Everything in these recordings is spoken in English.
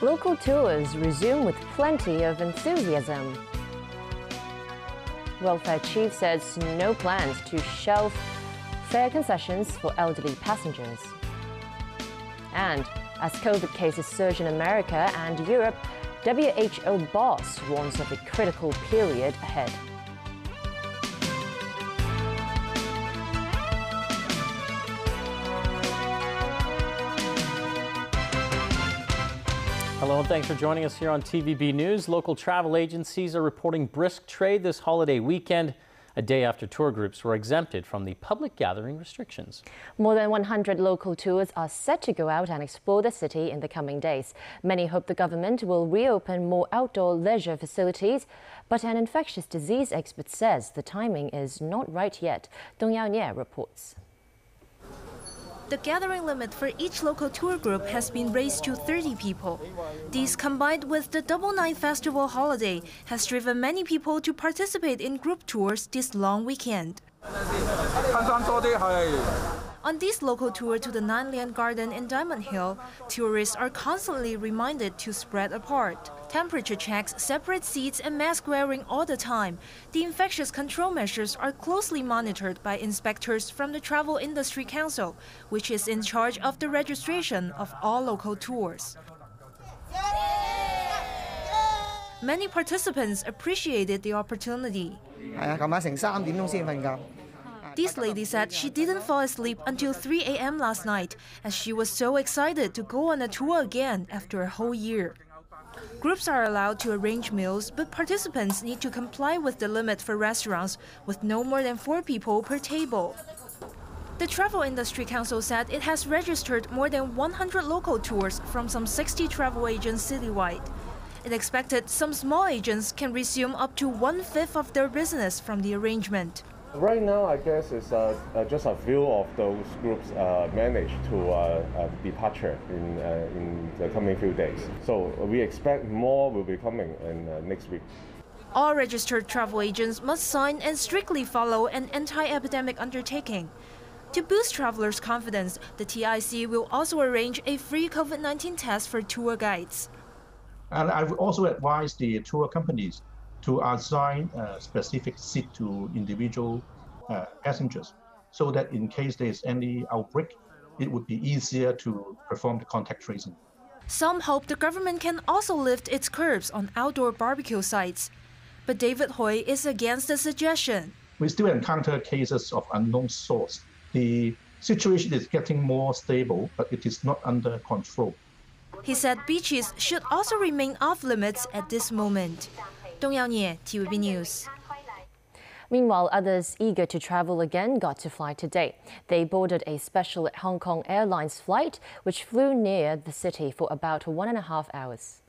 Local tours resume with plenty of enthusiasm. Welfare chief says no plans to shelve fare concessions for elderly passengers. And as COVID cases surge in America and Europe, WHO boss warns of a critical period ahead. Hello and thanks for joining us here on TVB News. Local travel agencies are reporting brisk trade this holiday weekend, a day after tour groups were exempted from the public gathering restrictions. More than 100 local tours are set to go out and explore the city in the coming days. Many hope the government will reopen more outdoor leisure facilities, but an infectious disease expert says the timing is not right yet. Dong Yao-Nie reports. The gathering limit for each local tour group has been raised to 30 people. These, combined with the Double Nine Festival holiday, has driven many people to participate in group tours this long weekend. On this local tour to the Nine Lian Garden in Diamond Hill, tourists are constantly reminded to spread apart. Temperature checks, separate seats and mask wearing all the time. The infectious control measures are closely monitored by inspectors from the Travel Industry Council, which is in charge of the registration of all local tours. Many participants appreciated the opportunity. This lady said she didn't fall asleep until 3 a.m. last night, as she was so excited to go on a tour again after a whole year. Groups are allowed to arrange meals, but participants need to comply with the limit for restaurants, with no more than 4 people per table. The Travel Industry Council said it has registered more than 100 local tours from some 60 travel agents citywide. It expected some small agents can resume up to 1/5 of their business from the arrangement. Right now, I guess it's just a few of those groups managed to departure in the coming few days. So we expect more will be coming in next week. All registered travel agents must sign and strictly follow an anti-epidemic undertaking. To boost travelers' confidence, the TIC will also arrange a free COVID-19 test for tour guides. And I would also advise the tour companies to assign a specific seat to individual passengers, so that in case there is any outbreak, it would be easier to perform the contact tracing. Some hope the government can also lift its curbs on outdoor barbecue sites. But David Hui is against the suggestion. We still encounter cases of unknown source. The situation is getting more stable, but it is not under control. He said beaches should also remain off limits at this moment. Dong Yao-Nie, TVB News. Meanwhile, others eager to travel again got to fly today. They boarded a special Hong Kong Airlines flight, which flew near the city for about 1.5 hours.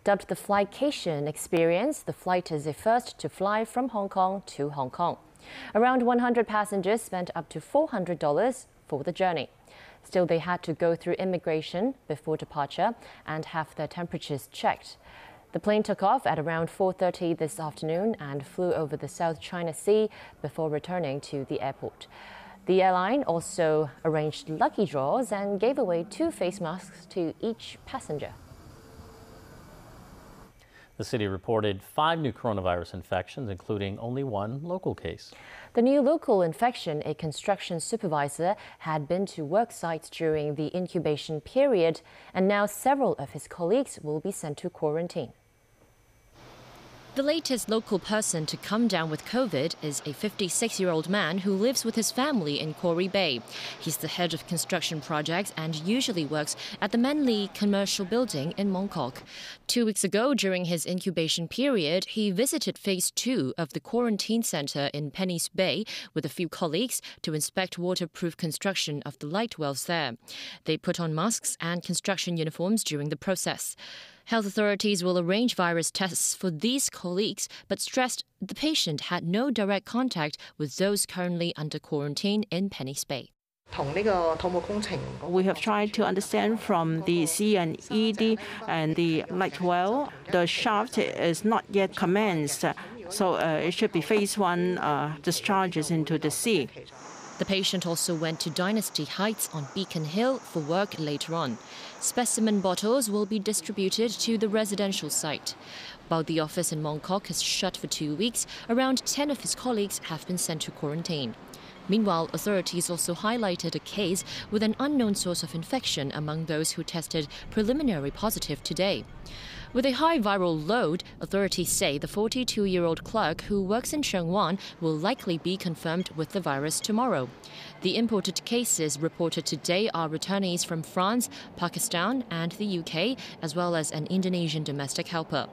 Dubbed the Flycation experience, the flight is the first to fly from Hong Kong to Hong Kong. Around 100 passengers spent up to $400 for the journey. Still, they had to go through immigration before departure and have their temperatures checked. The plane took off at around 4:30 this afternoon and flew over the South China Sea before returning to the airport. The airline also arranged lucky draws and gave away 2 face masks to each passenger. The city reported 5 new coronavirus infections, including only 1 local case. The new local infection, a construction supervisor, had been to work sites during the incubation period, and now several of his colleagues will be sent to quarantine. The latest local person to come down with COVID is a 56-year-old man who lives with his family in Quarry Bay. He's the head of construction projects and usually works at the Manly Commercial Building in Mong Kok. 2 weeks ago, during his incubation period, he visited Phase 2 of the quarantine centre in Penny's Bay with a few colleagues to inspect waterproof construction of the light wells there. They put on masks and construction uniforms during the process. Health authorities will arrange virus tests for these colleagues, but stressed the patient had no direct contact with those currently under quarantine in Penny's Bay. We have tried to understand from the C&ED and the light well. The shaft is not yet commenced, so it should be Phase 1 discharges into the sea. The patient also went to Dynasty Heights on Beacon Hill for work later on. Specimen bottles will be distributed to the residential site. While the office in Mongkok is shut for 2 weeks, around 10 of his colleagues have been sent to quarantine. Meanwhile, authorities also highlighted a case with an unknown source of infection among those who tested preliminary positive today. With a high viral load, authorities say the 42-year-old clerk who works in Sheungwan will likely be confirmed with the virus tomorrow. The imported cases reported today are returnees from France, Pakistan and the UK, as well as an Indonesian domestic helper.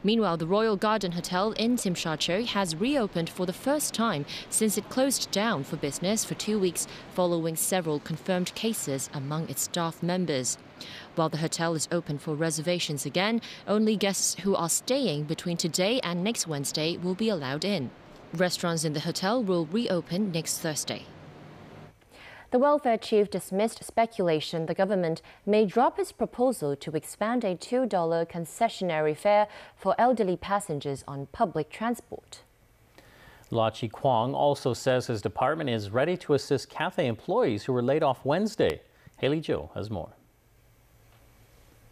Meanwhile, the Royal Garden Hotel in Tsim Sha Tsui has reopened for the first time since it closed down for business for 2 weeks following several confirmed cases among its staff members. While the hotel is open for reservations again, only guests who are staying between today and next Wednesday will be allowed in. Restaurants in the hotel will reopen next Thursday. The welfare chief dismissed speculation the government may drop its proposal to expand a $2 concessionary fare for elderly passengers on public transport. La Chi-kwang also says his department is ready to assist Cathay employees who were laid off Wednesday. Haley Jo has more.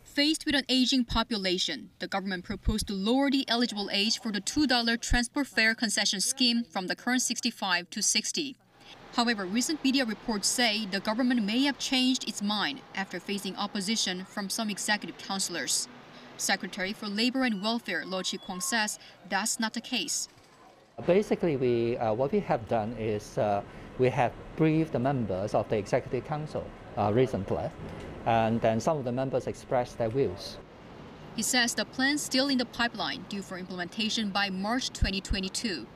Faced with an aging population, the government proposed to lower the eligible age for the $2 transport fare concession scheme from the current 65 to 60. However, recent media reports say the government may have changed its mind after facing opposition from some executive councillors. Secretary for Labor and Welfare La Chi-kwang says that's not the case. Basically, what we have done is we have briefed the members of the Executive Council recently, and then some of the members expressed their views. He says the plan's still in the pipeline, due for implementation by March 2022.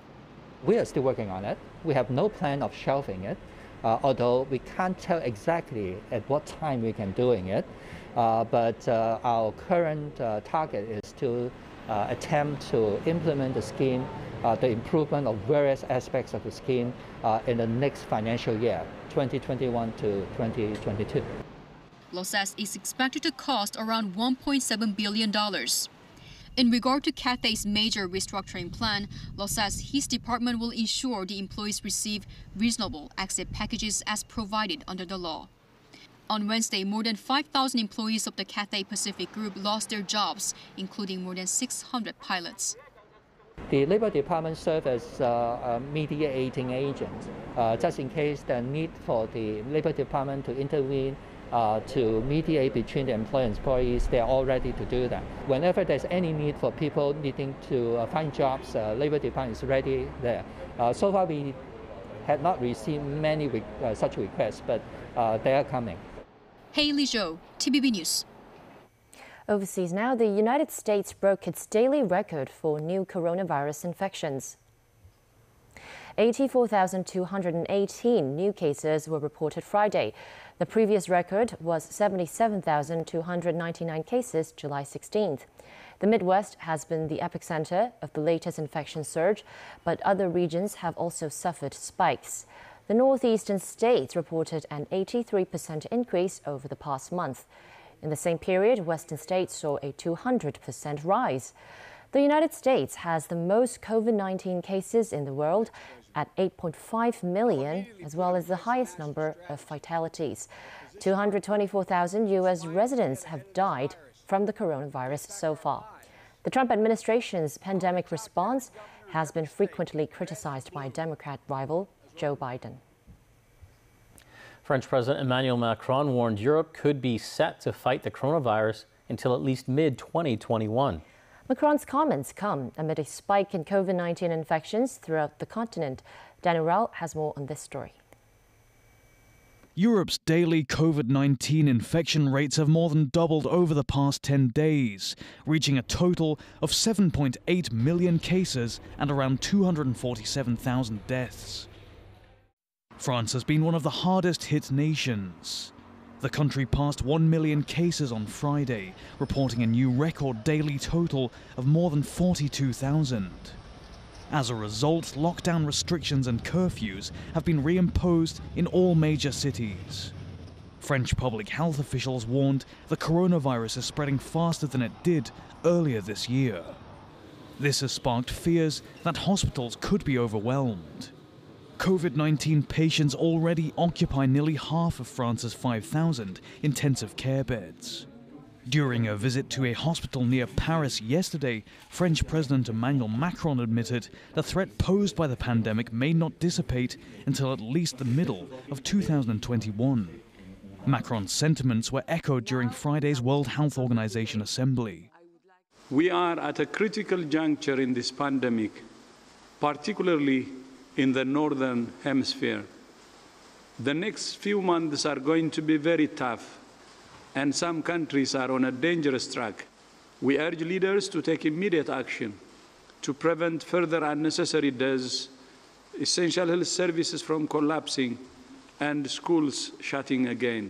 We are still working on it. We have no plan of shelving it, although we can't tell exactly at what time we can doing it. But our current target is to attempt to implement the scheme, the improvement of various aspects of the scheme in the next financial year, 2021 to 2022. Lo says it's expected to cost around $1.7 billion. In regard to Cathay's major restructuring plan, Lo says his department will ensure the employees receive reasonable exit packages as provided under the law. On Wednesday, more than 5,000 employees of the Cathay Pacific Group lost their jobs, including more than 600 pilots. The Labor Department serves as a mediating agent, just in case the need for the Labor Department to intervene to mediate between the employer and employees. They are all ready to do that. Whenever there's any need for people needing to find jobs, Labor Department is ready there. So far, we had not received many such requests, but they are coming. Haley Jo, TVB News. Overseas now, the United States broke its daily record for new coronavirus infections. 84,218 new cases were reported Friday. The previous record was 77,299 cases July 16th. The Midwest has been the epicenter of the latest infection surge, but other regions have also suffered spikes. The northeastern states reported an 83% increase over the past month. In the same period, western states saw a 200% rise. The United States has the most COVID-19 cases in the world at 8.5 million, as well as the highest number of fatalities. 224,000 U.S. residents have died from the coronavirus so far. The Trump administration's pandemic response has been frequently criticized by Democrat rival Joe Biden. French President Emmanuel Macron warned Europe could be set to fight the coronavirus until at least mid-2021. Macron's comments come amid a spike in COVID-19 infections throughout the continent. Daniel Rao has more on this story. Europe's daily COVID-19 infection rates have more than doubled over the past 10 days, reaching a total of 7.8 million cases and around 247,000 deaths. France has been one of the hardest hit nations. The country passed 1 million cases on Friday, reporting a new record daily total of more than 42,000. As a result, lockdown restrictions and curfews have been reimposed in all major cities. French public health officials warned the coronavirus is spreading faster than it did earlier this year. This has sparked fears that hospitals could be overwhelmed. COVID-19 patients already occupy nearly half of France's 5,000 intensive care beds. During a visit to a hospital near Paris yesterday, French President Emmanuel Macron admitted the threat posed by the pandemic may not dissipate until at least the middle of 2021. Macron's sentiments were echoed during Friday's World Health Organization assembly. We are at a critical juncture in this pandemic, particularly in the Northern Hemisphere. The next few months are going to be very tough, and some countries are on a dangerous track. We urge leaders to take immediate action to prevent further unnecessary deaths, essential health services from collapsing, and schools shutting again.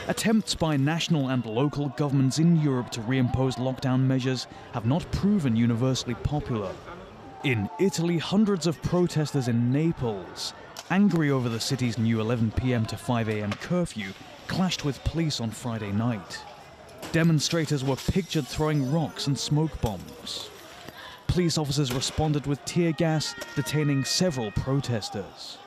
Attempts by national and local governments in Europe to reimpose lockdown measures have not proven universally popular. In Italy, hundreds of protesters in Naples, angry over the city's new 11 p.m. to 5 a.m. curfew, clashed with police on Friday night. Demonstrators were pictured throwing rocks and smoke bombs. Police officers responded with tear gas, detaining several protesters.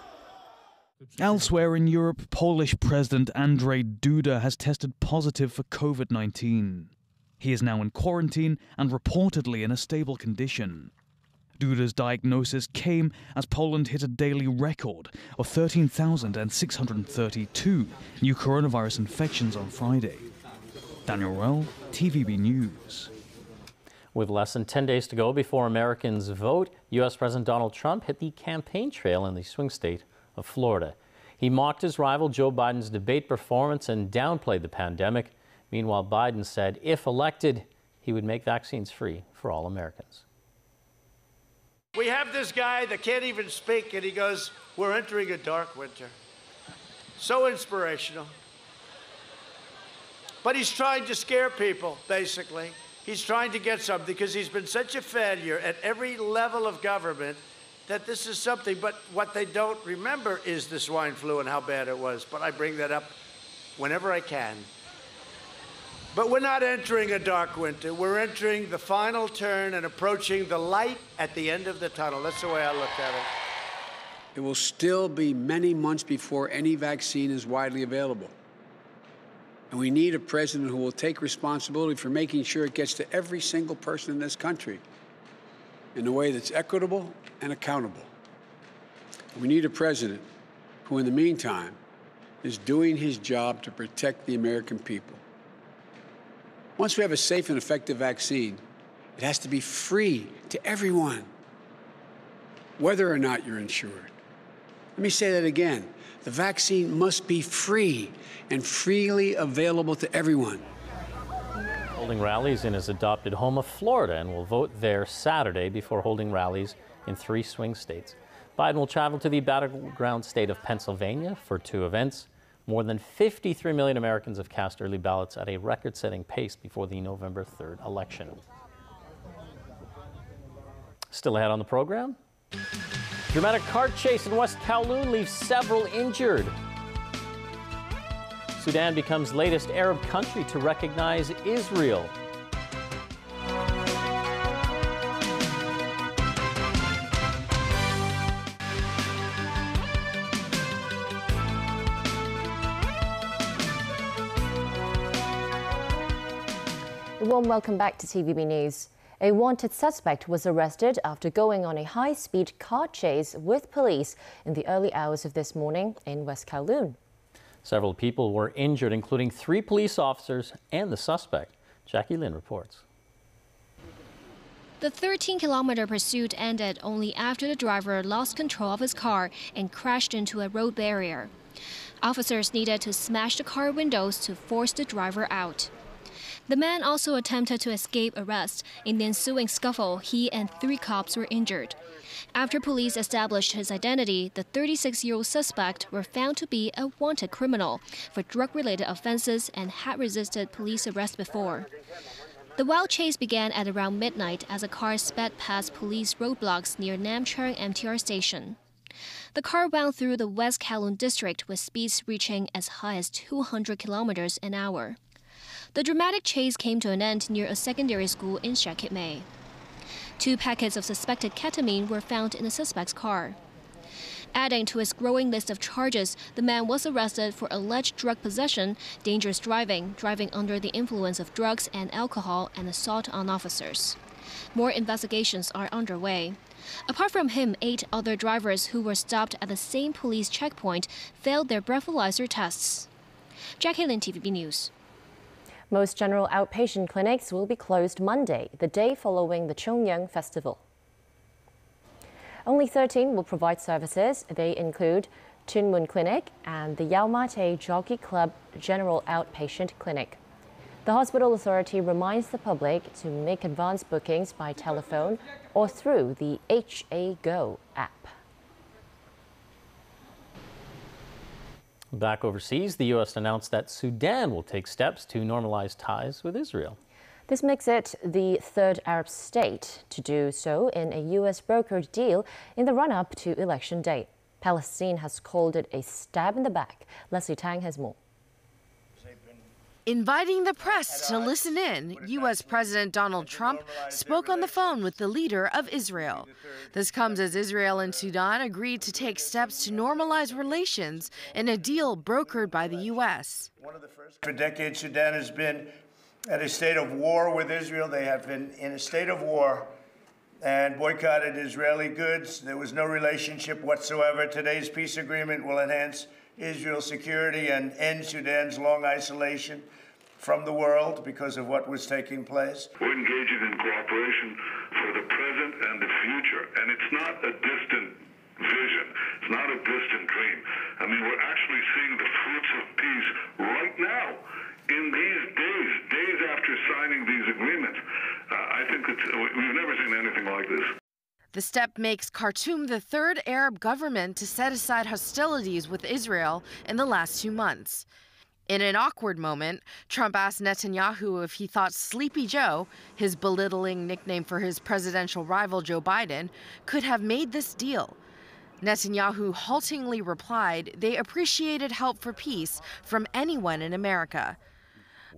Elsewhere in Europe, Polish President Andrzej Duda has tested positive for COVID-19. He is now in quarantine and reportedly in a stable condition. Duda's diagnosis came as Poland hit a daily record of 13,632 new coronavirus infections on Friday. Daniel Rell, TVB News. With less than 10 days to go before Americans vote, U.S. President Donald Trump hit the campaign trail in the swing state of Florida. He mocked his rival Joe Biden's debate performance and downplayed the pandemic. Meanwhile, Biden said if elected, he would make vaccines free for all Americans. We have this guy that can't even speak, and he goes, "We're entering a dark winter." So inspirational. But he's trying to scare people, basically. He's trying to get something because he's been such a failure at every level of government that this is something. But what they don't remember is the swine flu and how bad it was. But I bring that up whenever I can. But we're not entering a dark winter. We're entering the final turn and approaching the light at the end of the tunnel. That's the way I look at it. It will still be many months before any vaccine is widely available. And we need a president who will take responsibility for making sure it gets to every single person in this country in a way that's equitable and accountable. We need a president who, in the meantime, is doing his job to protect the American people. Once we have a safe and effective vaccine, it has to be free to everyone, whether or not you're insured. Let me say that again. The vaccine must be free and freely available to everyone. Holding rallies in his adopted home of Florida and will vote there Saturday before holding rallies in 3 swing states. Biden will travel to the battleground state of Pennsylvania for 2 events. More than 53 million Americans have cast early ballots at a record-setting pace before the November 3rd election. Still ahead on the program, dramatic car chase in West Kowloon leaves several injured. Sudan becomes latest Arab country to recognize Israel. A warm welcome back to TVB News. A wanted suspect was arrested after going on a high-speed car chase with police in the early hours of this morning in West Kowloon. Several people were injured, including 3 police officers and the suspect. Jackie Lynn reports. The 13-kilometer pursuit ended only after the driver lost control of his car and crashed into a road barrier. Officers needed to smash the car windows to force the driver out. The man also attempted to escape arrest. In the ensuing scuffle, he and 3 cops were injured. After police established his identity, the 36-year-old suspect were found to be a wanted criminal for drug-related offenses and had resisted police arrest before. The wild chase began at around midnight as a car sped past police roadblocks near Namcheong MTR station. The car wound through the West Kowloon district with speeds reaching as high as 200 kilometers an hour. The dramatic chase came to an end near a secondary school in Shakit-May. 2 packets of suspected ketamine were found in the suspect's car. Adding to his growing list of charges, the man was arrested for alleged drug possession, dangerous driving, driving under the influence of drugs and alcohol, and assault on officers. More investigations are underway. Apart from him, 8 other drivers who were stopped at the same police checkpoint failed their breathalyzer tests. Jackie Lin, TVB News. Most general outpatient clinics will be closed Monday, the day following the Chongyang Festival. Only 13 will provide services. They include Tunmun Clinic and the Yaomate Jockey Club General Outpatient Clinic. The hospital authority reminds the public to make advance bookings by telephone or through the HA Go app. Back overseas, the U.S. announced that Sudan will take steps to normalize ties with Israel. This makes it the 3rd Arab state to do so in a U.S. brokered deal in the run-up to election day. Palestine has called it a stab in the back. Leslie Tang has more. Inviting the press to listen in, U.S. President Donald Trump spoke on the phone with the leader of Israel. This comes as Israel and Sudan agreed to take steps to normalize relations in a deal brokered by the U.S. For decades, Sudan has been at a state of war with Israel. They have been in a state of war and boycotted Israeli goods. There was no relationship whatsoever. Today's peace agreement will enhance Israel's security and end Sudan's long isolation from the world because of what was taking place. We're engaging in cooperation for the present and the future, and it's not a distant vision. It's not a distant dream. I mean, we're actually seeing the fruits of peace right now in these days after signing these agreements. I think we've never seen anything like this. The step makes Khartoum the 3rd Arab government to set aside hostilities with Israel in the last 2 months. In an awkward moment, Trump asked Netanyahu if he thought Sleepy Joe, his belittling nickname for his presidential rival Joe Biden, could have made this deal. Netanyahu haltingly replied they appreciated help for peace from anyone in America.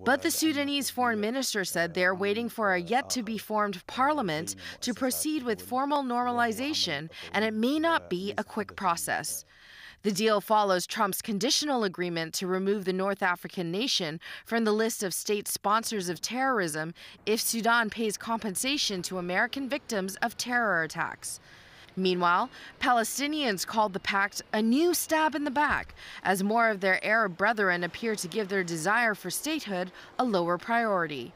But the Sudanese foreign minister said they're waiting for a yet-to-be-formed parliament to proceed with formal normalization, and it may not be a quick process. The deal follows Trump's conditional agreement to remove the North African nation from the list of state sponsors of terrorism if Sudan pays compensation to American victims of terror attacks. Meanwhile, Palestinians called the pact a new stab in the back, as more of their Arab brethren appear to give their desire for statehood a lower priority.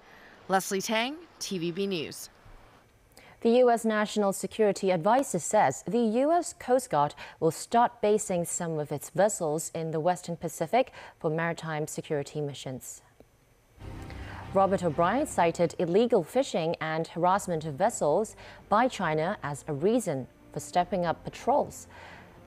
Leslie Tang, TVB News. The U.S. National Security Advisor says the U.S. Coast Guard will start basing some of its vessels in the Western Pacific for maritime security missions. Robert O'Brien cited illegal fishing and harassment of vessels by China as a reason for stepping up patrols.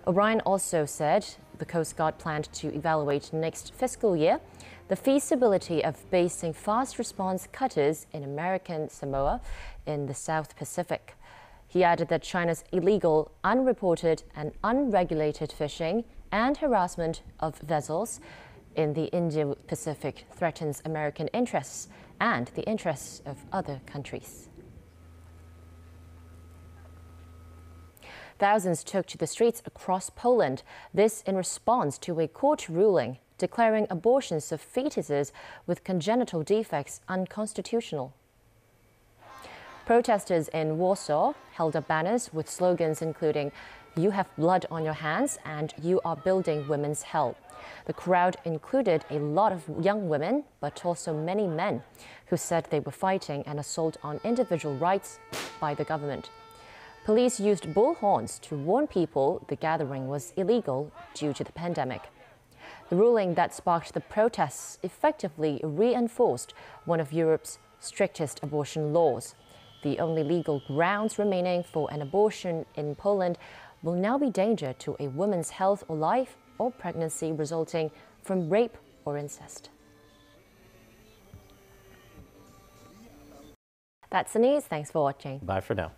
O'Brien also said the Coast Guard planned to evaluate next fiscal year the feasibility of basing fast response cutters in American Samoa in the South Pacific. He added that China's illegal, unreported and unregulated fishing and harassment of vessels in the Indo-Pacific threatens American interests and the interests of other countries. Thousands took to the streets across Poland, this in response to a court ruling declaring abortions of fetuses with congenital defects unconstitutional. Protesters in Warsaw held up banners with slogans including "You have blood on your hands" and "You are building women's hell." The crowd included a lot of young women, but also many men who said they were fighting an assault on individual rights by the government. Police used bullhorns to warn people the gathering was illegal due to the pandemic. The ruling that sparked the protests effectively reinforced one of Europe's strictest abortion laws. The only legal grounds remaining for an abortion in Poland will now be danger to a woman's health or life or pregnancy resulting from rape or incest. That's the news. Thanks for watching. Bye for now.